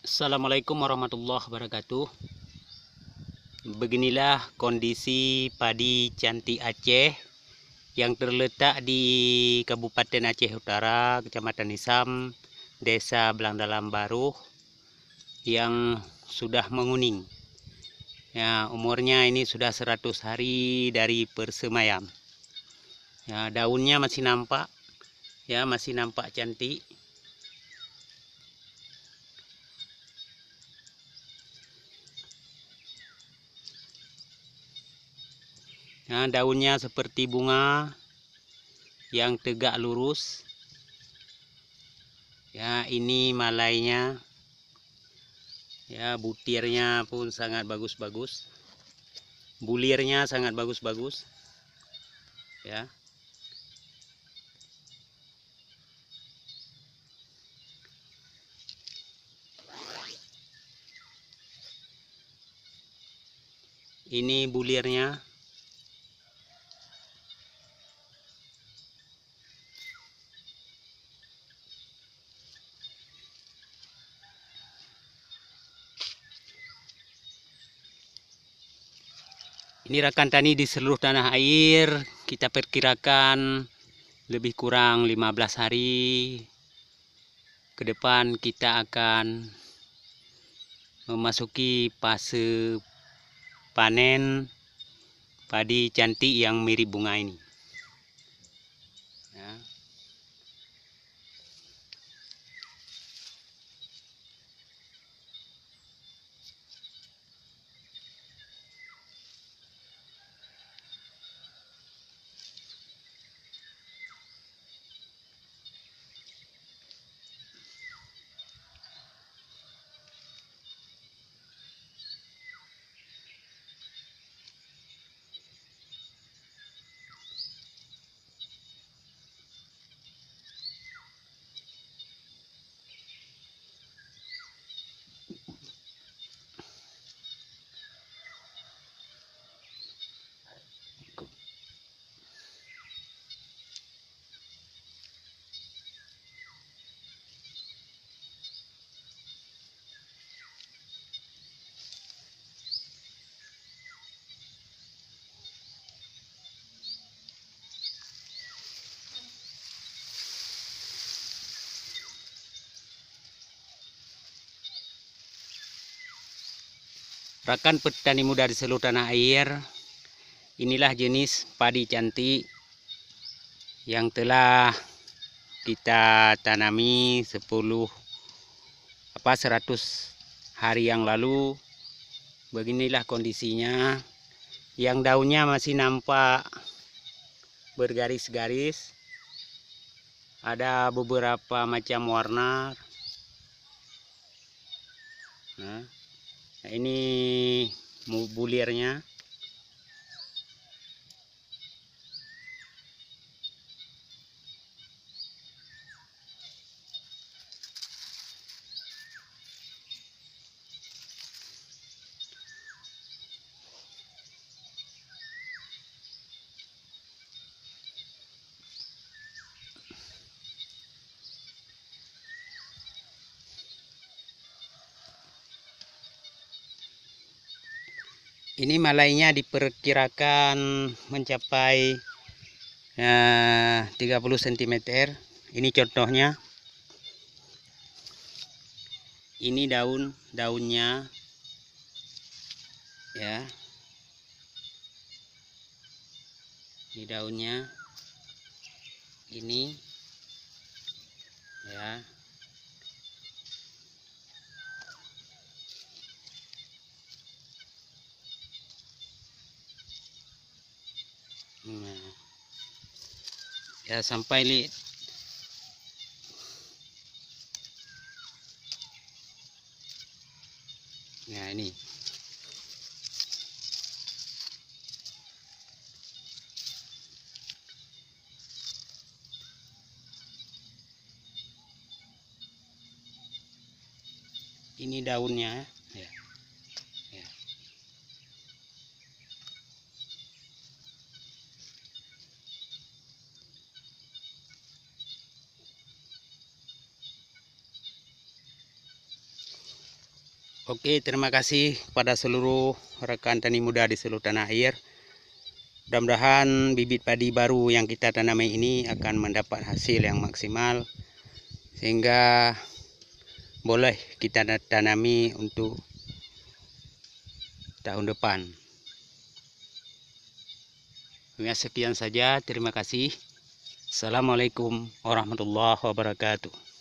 Assalamualaikum warahmatullahi wabarakatuh. Beginilah kondisi padi cantik Aceh yang terletak di Kabupaten Aceh Utara, Kecamatan Nisam, Desa Belangdalam Baru yang sudah menguning. Ya, umurnya ini sudah 100 hari dari persemaian. Ya, daunnya masih nampak. Ya, masih nampak cantik. Nah, daunnya seperti bunga yang tegak lurus. Ya, ini malainya. Ya, butirnya pun sangat bagus-bagus. Bulirnya sangat bagus-bagus. Ya. Ini bulirnya. Ini rekan tani di seluruh tanah air, kita perkirakan lebih kurang 15 hari ke depan kita akan memasuki fase panen padi cantik yang mirip bunga ini. Ya. Rekan petani muda di seluruh tanah air, inilah jenis padi cantik yang telah kita tanami 100 hari yang lalu. Beginilah kondisinya, yang daunnya masih nampak bergaris-garis, ada beberapa macam warna. Nah, ini bulirnya. Ini malainya diperkirakan mencapai 30 cm. Ini contohnya. Ini daunnya. Ya. Ini daunnya. Ini. Ya. Nah. Ya, sampai lihat. Nah, ini. Ini daunnya. Ya. Ya. Oke, terima kasih kepada seluruh rekan tani muda di seluruh tanah air. Mudah-mudahan bibit padi baru yang kita tanami ini akan mendapat hasil yang maksimal, sehingga boleh kita tanami untuk tahun depan. Sekian saja, terima kasih. Assalamualaikum warahmatullahi wabarakatuh.